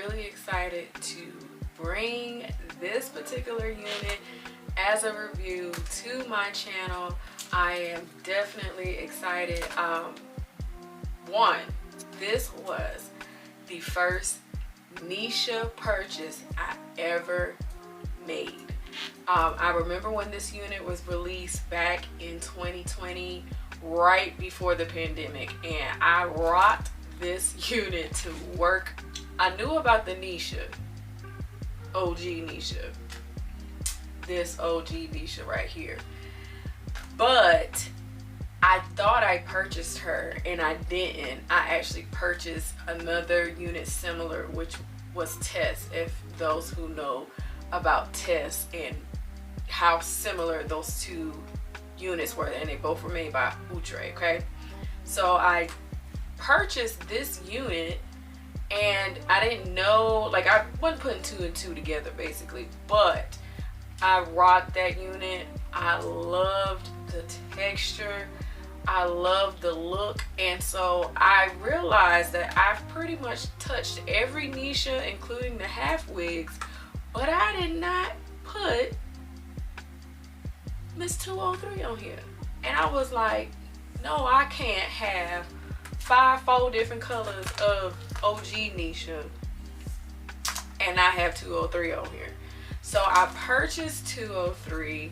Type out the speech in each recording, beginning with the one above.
really excited to bring this particular unit as a review to my channel. I am definitely excited. One, this was the first Neesha purchase I ever made. I remember when this unit was released back in 2020, right before the pandemic, and I rocked this unit to work. I knew about the Nisha, OG Nisha, this OG Nisha right here, but I thought I purchased her and I didn't. I actually purchased another unit similar, which was Tess, if those who know about Tess and how similar those two units were, and they both were made by Outre. Okay, so I purchased this unit and I didn't know, like, I wasn't putting two and two together basically, but I rocked that unit. I loved the texture, I loved the look, and so I realized that I've pretty much touched every Neesha, including the half wigs, but I did not put Miss 203 on here. And I was like, no, I can't have 4 different colors of OG Neesha and I have 203 on here. So I purchased 203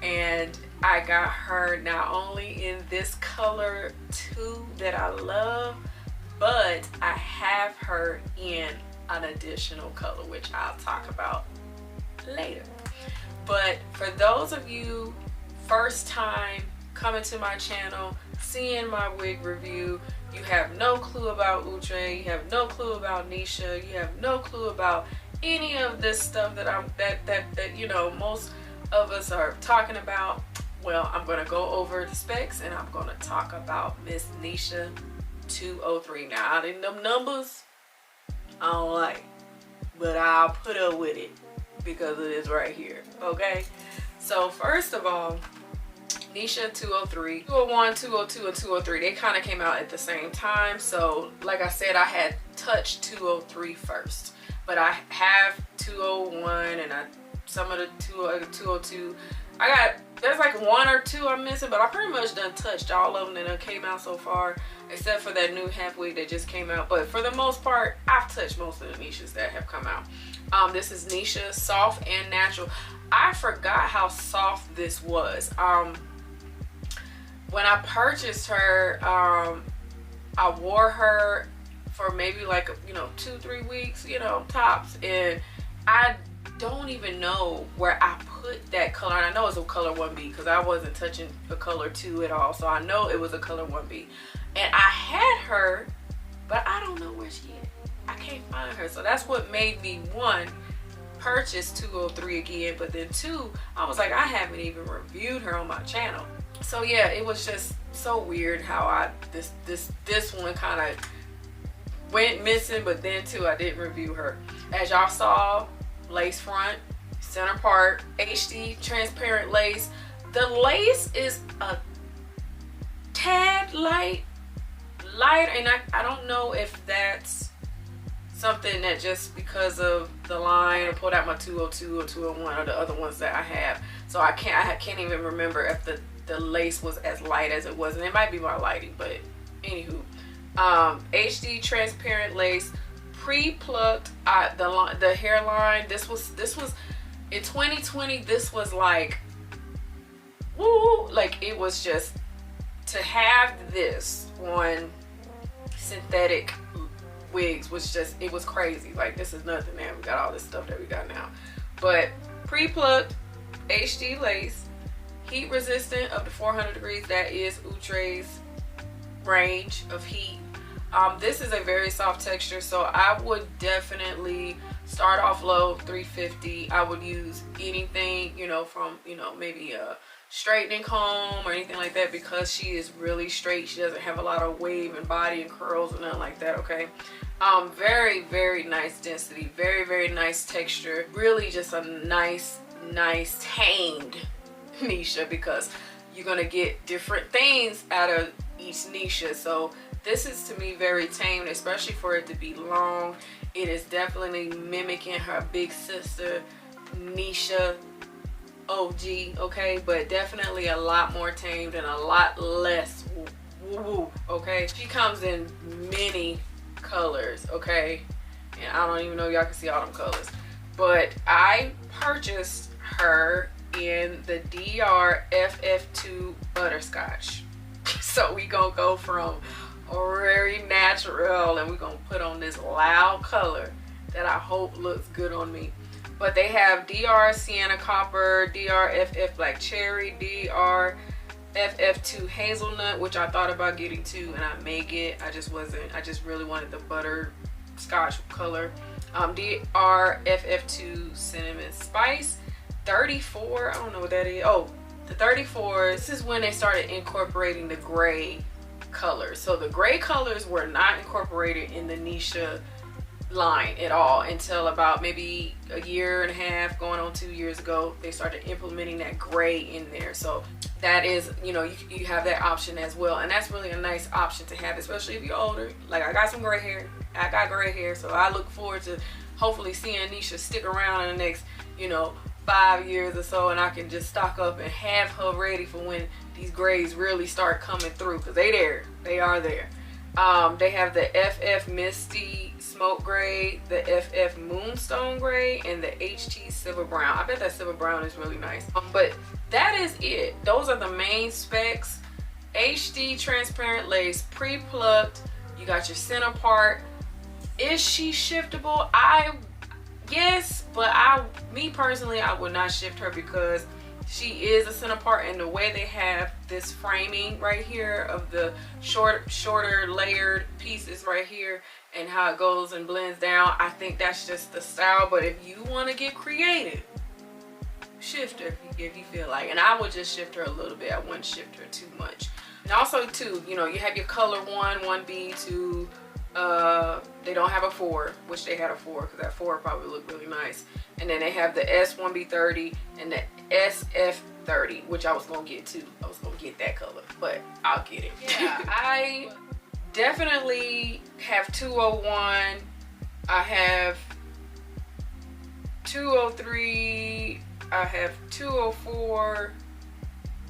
and I got her not only in this color too that I love, but I have her in an additional color, which I'll talk about later. But for those of you first time coming to my channel, seeing my wig review, you have no clue about Outre, you have no clue about Neesha, you have no clue about any of this stuff that you know most of us are talking about. Well, I'm gonna go over the specs and I'm gonna talk about Miss Neesha 203. Now, out in them numbers, I don't like, but I'll put up with it because it is right here. Okay, so first of all, Neesha 203, 201, 202, and 203, they kind of came out at the same time. So like I said, I had touched 203 first, but I have 201 and some of the 202. There's like 1 or 2 I'm missing, but I pretty much done touched all of them that came out so far, except for that new half wig that just came out. But for the most part, I've touched most of the Neeshas that have come out. This is Neesha Soft and Natural. I forgot how soft this was. When I purchased her, I wore her for maybe like, 2-3 weeks, tops, and I don't even know where I put that color. And I know it's a color 1B because I wasn't touching a color 2 at all, so I know it was a color 1B. And I had her, but I don't know where she is. I can't find her. So that's what made me, 1, purchase 203 again, but then 2, I was like, I haven't even reviewed her on my channel. So yeah, it was just so weird how this one kind of went missing, but then 2, I didn't review her. As y'all saw, lace front, center part, HD transparent lace. The lace is a tad light, and I don't know if that's something that just because of the line, I pulled out my 202 or 201 or the other ones that I have, so I can't even remember if the lace was as light as it was, and it might be my lighting, but anywho, HD transparent lace, pre-plucked. The hairline, this was in 2020, this was like, woo, like it was just, to have this on synthetic wigs was just, it was crazy. Like, this is nothing, man. We got all this stuff that we got now. But pre-plucked HD lace, heat resistant up to 400 degrees. That is Outre's range of heat. This is a very soft texture, so I would definitely start off low, 350. I would use anything, from, maybe a straightening comb or anything like that, because she is really straight. She doesn't have a lot of wave and body and curls or nothing like that. Okay, very, very nice density, very, very nice texture. Really just a nice tamed Neesha, because you're gonna get different things out of each Neesha. So this is to me very tame, especially for it to be long. It is definitely mimicking her big sister Neesha OG, okay, but definitely a lot more tamed and a lot less woo, okay. She comes in many colors, okay, and I don't even know if y'all can see all them colors, but I purchased her in the DRFF2 Butterscotch. So we gonna go from very natural and we're gonna put on this loud color that I hope looks good on me. But they have DR Sienna Copper, DRFF Black Cherry, DRFF2 Hazelnut, which I thought about getting too, and I may get. I just really wanted the butterscotch color. DRFF2 Cinnamon Spice, 34. I don't know what that is. Oh, the 34. This is when they started incorporating the gray colors. So the gray colors were not incorporated in the Neesha line at all until about maybe a year and a half, going on 2 years ago. They started implementing that gray in there. So that is, you know, you have that option as well, and that's really a nice option to have, especially if you're older. Like, I got some gray hair. I got gray hair, so I look forward to hopefully seeing Neesha stick around in the next, you know, 5 years or so, and I can just stock up and have her ready for when these grays really start coming through, because they are there. They have the FF Misty Smoke Gray, the FF Moonstone Gray, and the HT Silver Brown. I bet that Silver Brown is really nice. But that is it. Those are the main specs. HD transparent lace, pre-plucked. You got your center part. Is she shiftable? Yes, but me personally, I would not shift her because she is a center part, and the way they have this framing right here of the shorter layered pieces right here and how it goes and blends down, I think that's just the style. But if you want to get creative, shift her if you feel like. And I would just shift her a little bit. I wouldn't shift her too much. And also too, you know, you have your color 1B, 2. They don't have a 4, which they had a 4 because that 4 probably looked really nice. And then they have the S1B30 and the SF30, which I was gonna get too. I was gonna get that color, but I'll get it. Yeah, I definitely have 201. I have 203. I have 204.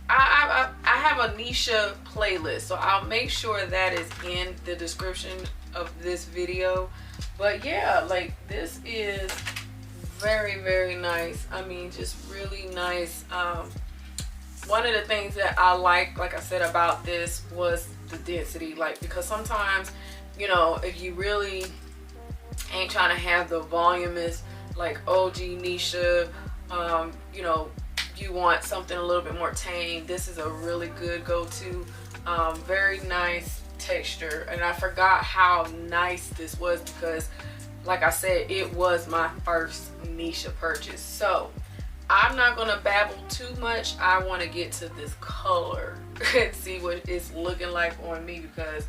I have a Neesha playlist, so I'll make sure that is in the description of this video. But yeah, like, this is very, very nice. I mean, just really nice. One of the things that I like I said, about this was the density. Like, because sometimes, you know, if you really ain't trying to have the voluminous like OG Neesha, you know, you want something a little bit more tame, this is a really good go-to. Very nice texture, and I forgot how nice this was because, like I said, it was my first Neesha purchase. So I'm not gonna babble too much. I want to get to this color and see what it's looking like on me, because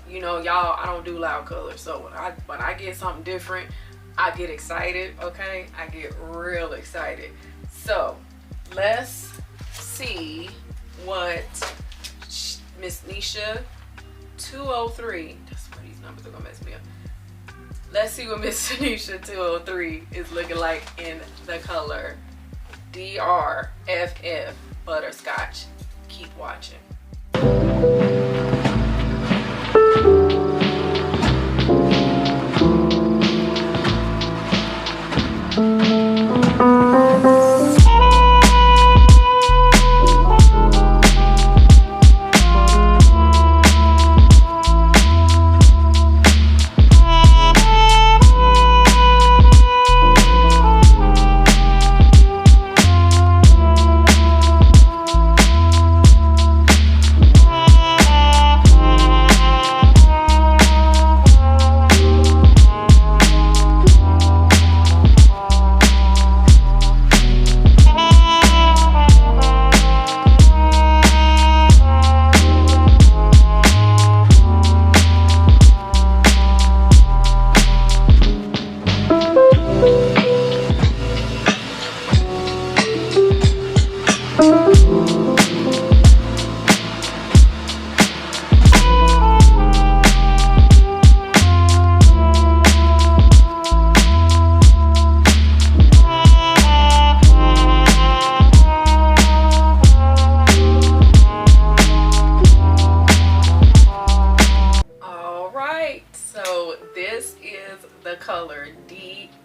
you know, y'all, I don't do loud colors, so when I get something different, I get excited. Okay, I get real excited. So let's see what Miss Neesha 203, that's why these numbers are gonna mess me up. Let's see what Miss Neesha 203 is looking like in the color DRFF Butterscotch. Keep watching.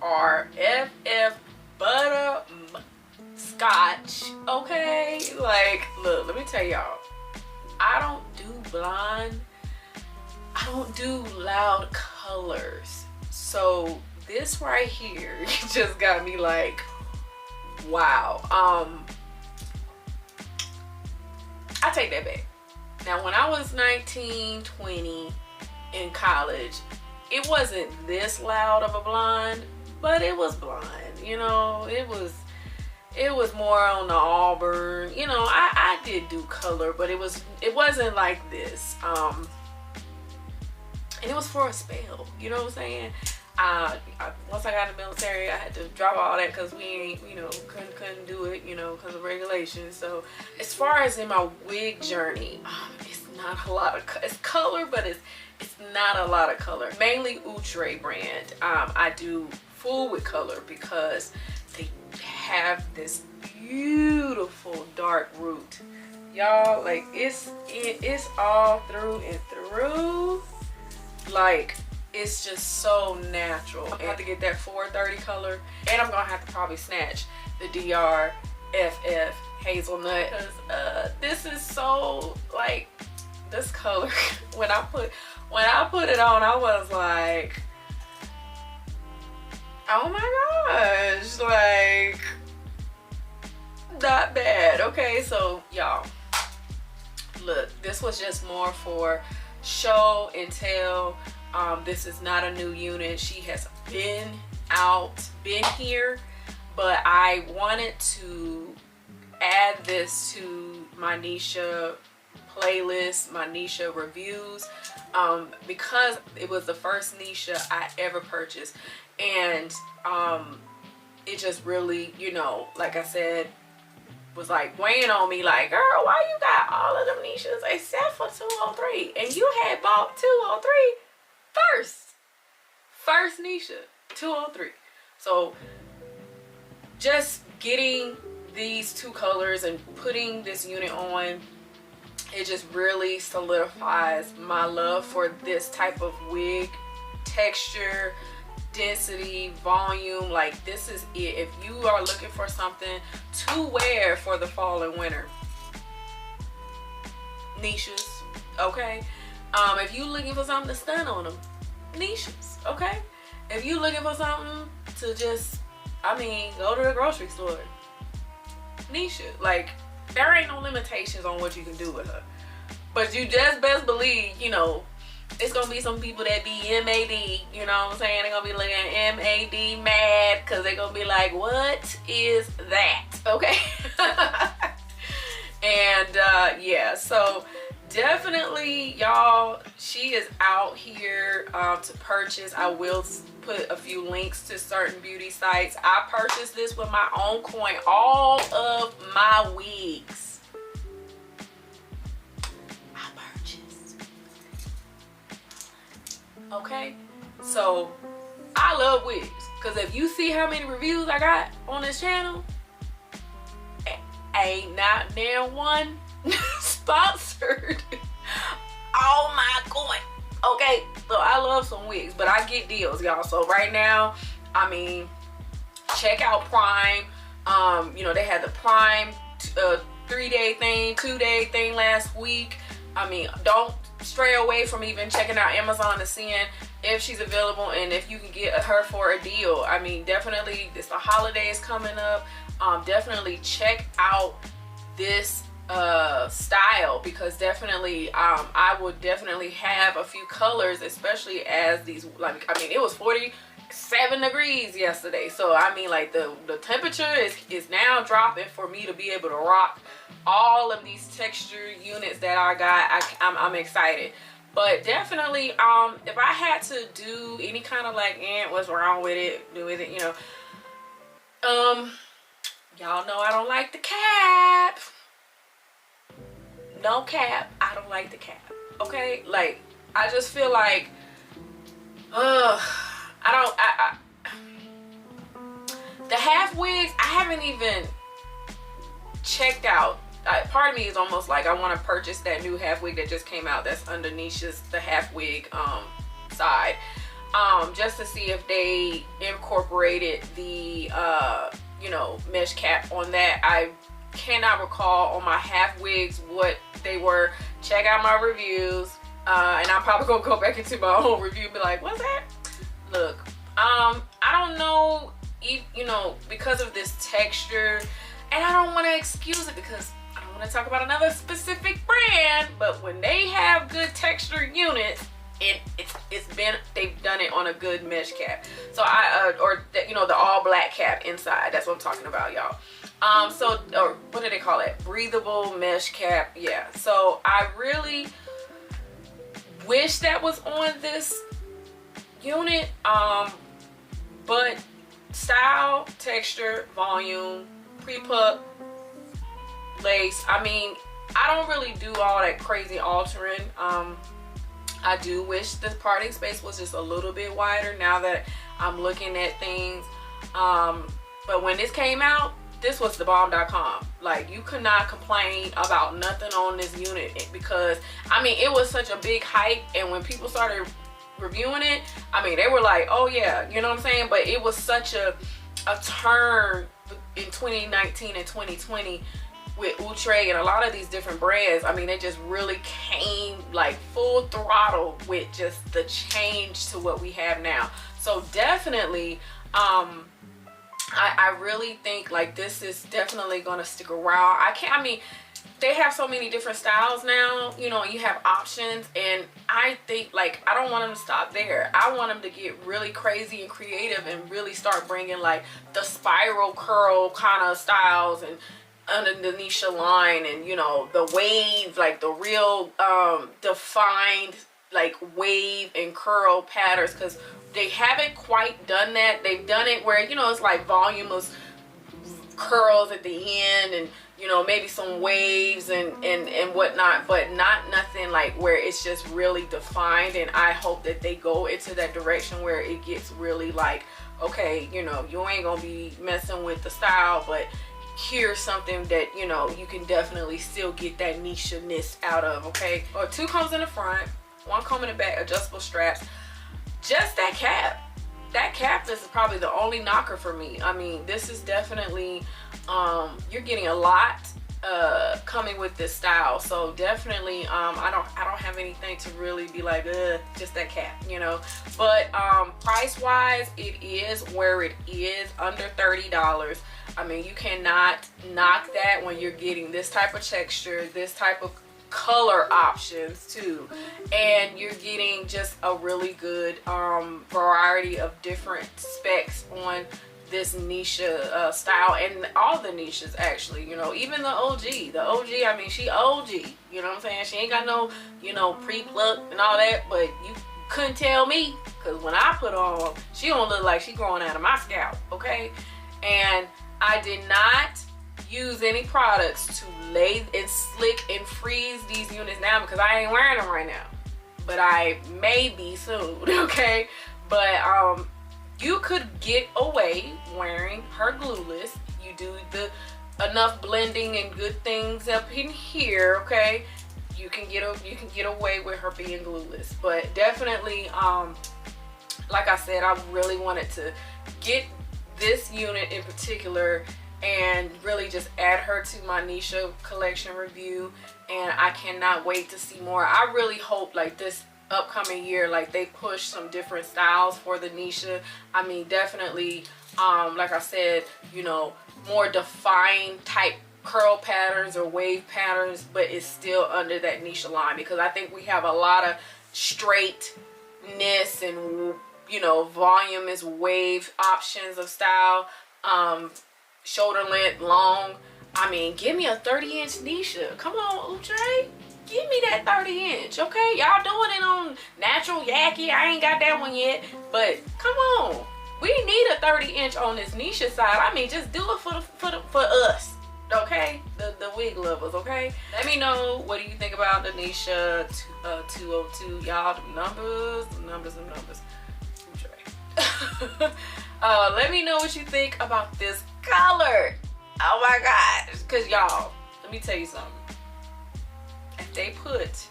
DRFF Butterscotch. Okay, like, look, let me tell y'all, I don't do blonde, I don't do loud colors, so this right here just got me like, wow. I take that back. Now, when I was 19, 20 in college, it wasn't this loud of a blonde, but it was blonde, you know. It was more on the auburn, you know. I did do color, but it wasn't like this. And it was for a spell, you know what I'm saying? Once I got in the military, I had to drop all that because we ain't, you know, couldn't do it, you know, because of regulations. So as far as in my wig journey, it's not a lot of it's color, but it's not a lot of color. Mainly Outre brand. I do full with color because they have this beautiful dark root, y'all. Like it's all through and through. Like, it's just so natural. I have to get that 430 color, and I'm gonna have to probably snatch the DRFF hazelnut because this is so, like, this color. when I put it on, I was like, oh my gosh, like, not bad. Okay, so y'all, look, this was just more for show and tell. This is not a new unit. She has been here, but I wanted to add this to my Nisha playlist, my Nisha reviews, because it was the first Nisha I ever purchased, and it just really, you know, like I said, was like weighing on me, like, girl, why you got all of them Nishas except for 203, and you had bought 203 first Nisha, 203. So just getting these two colors and putting this unit on, it just really solidifies my love for this type of wig texture, density, volume. Like, this is it. If you are looking for something to wear for the fall and winter, Nishas, okay? If you looking for something to stun on them, Nishas, okay? If you looking for something to just, I mean, go to the grocery store, Nisha. Like, there ain't no limitations on what you can do with her. But you just best believe, you know, it's gonna be some people that be MAD, you know what I'm saying? They're gonna be looking MAD mad because they're gonna be like, what is that? Okay? And yeah, so definitely, y'all, she is out here to purchase. I will put a few links to certain beauty sites. I purchased this with my own coin. All of my wigs I purchased. Okay, so I love wigs, because if you see how many reviews I got on this channel, ain't not there one sponsored. Oh my god. Okay, so I love some wigs, but I get deals, y'all. So right now, I mean, check out Prime. You know, they had the Prime 3-day thing, 2-day thing last week. I mean, don't stray away from even checking out Amazon and seeing if she's available and if you can get her for a deal. I mean, definitely, it's the holidays coming up. Definitely check out this style, because definitely I would definitely have a few colors, especially as these, like, I mean, it was 47 degrees yesterday, so I mean, like, the temperature is now dropping for me to be able to rock all of these texture units that I got. I'm excited. But definitely, if I had to do any kind of like, what's wrong with it, you know, y'all know I don't like the cap. No cap, I don't like the cap. Okay, like, I just feel like, the half wigs, I haven't even checked out. Part of me is almost like I want to purchase that new half wig that just came out that's under Nisha's the half wig side. just to see if they incorporated the you know, mesh cap on that. I cannot recall on my half wigs what they were. Check out my reviews, and I'm probably gonna go back into my own review and be like, what's that? Look, I don't know, you know, because of this texture, and I don't want to excuse it because I don't want to talk about another specific brand, but when they have good texture units, they've done it on a good mesh cap. So you know, the all black cap inside, that's what I'm talking about, y'all. So, or what do they call it? Breathable mesh cap. Yeah. So I really wish that was on this unit. But style, texture, volume, pre-pluck, lace. I mean, I don't really do all that crazy altering. I do wish the parting space was just a little bit wider now that I'm looking at things. But when this came out, this was the bomb.com. Like, you could not complain about nothing on this unit, because I mean, it was such a big hype, and when people started reviewing it, I mean, they were like, oh yeah, you know what I'm saying? But it was such a turn in 2019 and 2020 with Outre and a lot of these different brands. I mean, they just really came like full throttle with just the change to what we have now. So definitely, I really think like this is definitely gonna stick around. I mean, they have so many different styles now, you know, you have options, and I think like I don't want them to stop there. I want them to get really crazy and creative and really start bringing like the spiral curl kind of styles and under the Nisha line, and you know, the wave, like the real defined like wave and curl patterns, because they haven't quite done that. They've done it where, you know, it's like voluminous curls at the end, and you know, maybe some waves and whatnot, but not nothing like where it's just really defined. And I hope that they go into that direction where it gets really like, okay, you know, you ain't gonna be messing with the style, but here's something that, you know, you can definitely still get that Nisha-ness out of, okay? Or 2 combs in the front, 1 comb in the back, adjustable straps. Just that cap. That cap is probably the only knocker for me. I mean, this is definitely, you're getting a lot coming with this style. So definitely, I don't have anything to really be like, just that cap, you know. But price-wise, it is where it is, under $30. I mean, you cannot knock that when you're getting this type of texture, this type of color options too, and you're getting just a really good variety of different specs on this Nisha style, and all the Nishas actually, you know, even the OG, I mean, she OG, you know what I'm saying? She ain't got no, you know, pre-plucked and all that, but you couldn't tell me, because when I put on, she don't look like she growing out of my scalp, okay? And I did not use any products to lay and slick and freeze these units down, because I ain't wearing them right now, but I may be soon, okay? But you could get away wearing her glueless. You do the enough blending and good things up in here, okay? You can get away with her being glueless. But definitely, like I said, I really wanted to get this unit in particular and really just add her to my Nisha collection review, and I cannot wait to see more. I really hope like this upcoming year, like they push some different styles for the Nisha. I mean, definitely, like I said, you know, more defined type curl patterns or wave patterns, but it's still under that Nisha line, because I think we have a lot of straightness and, you know, volume is wave options of style. Shoulder length, long. I mean, give me a 30-inch Nisha. Come on, Outre. Give me that 30-inch, okay? Y'all doing it on natural yaki. I ain't got that one yet, but come on. We need a 30-inch on this Nisha side. I mean, just do it for us, okay? The wig lovers, okay? Let me know, what do you think about the Nisha 202? Y'all, the numbers. Outre. Let me know what you think about this color. Oh my god, because y'all, let me tell you something. If they put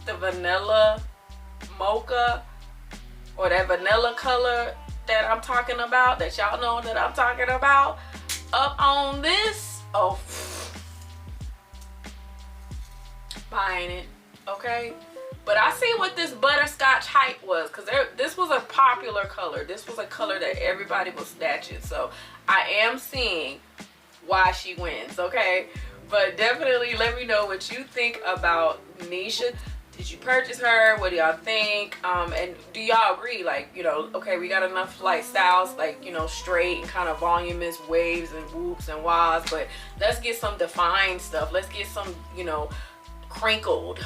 the vanilla mocha or that vanilla color that I'm talking about, that y'all know that I'm talking about, up on this, oh, buying it, okay? But I see what this butterscotch hype was, because this was a popular color. This was a color that everybody was snatching. So I am seeing why she wins, okay? But definitely let me know what you think about Neesha. Did you purchase her? What do y'all think? And do y'all agree, like, you know, okay, we got enough like styles, like, you know, straight and kind of voluminous waves and whoops and wahs, but let's get some defined stuff. Let's get some, you know, crinkled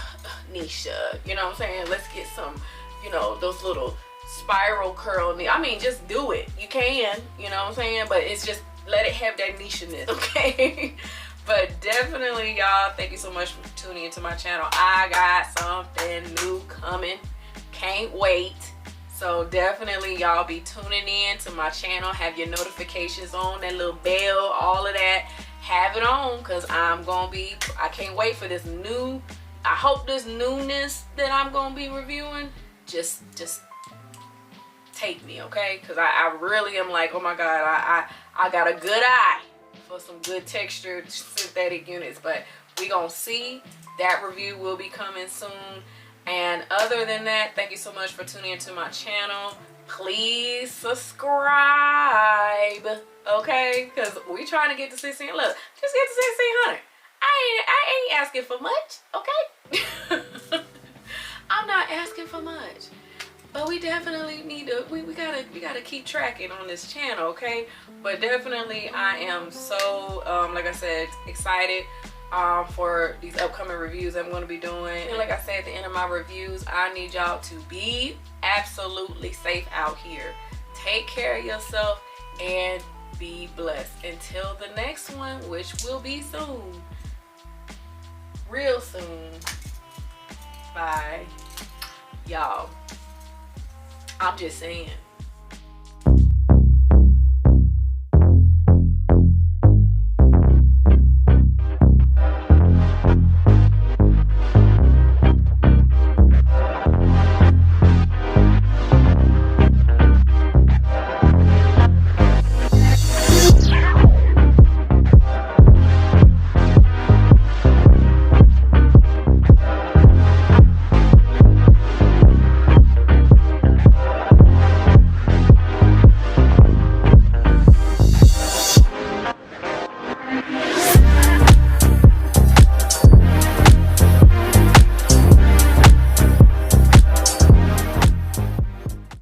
Neesha, you know what I'm saying? Let's get some, you know, those little spiral curl. I mean, just do it. You can, you know what I'm saying? But it's just, let it have that Neesha-ness, okay? But definitely, y'all, thank you so much for tuning into my channel. I got something new coming. Can't wait. So definitely, y'all be tuning in to my channel. Have your notifications on, that little bell, all of that. Have it on, because I'm going to be, I can't wait for this new, I hope this newness that I'm going to be reviewing just take me, okay? Because I really am like, oh my God, I got a good eye for some good textured synthetic units. But we gonna see. That review will be coming soon. And other than that, thank you so much for tuning into my channel. Please subscribe, okay? Because we trying to get to 16. Look, just get to 1600. I ain't asking for much, okay? I'm not asking for much. But we definitely need to, we gotta keep tracking on this channel, okay? But definitely, I am so, like I said, excited for these upcoming reviews I'm going to be doing. And like I said at the end of my reviews, I need y'all to be absolutely safe out here. Take care of yourself and be blessed. Until the next one, which will be soon. Real soon. Bye. Y'all. I'm just saying.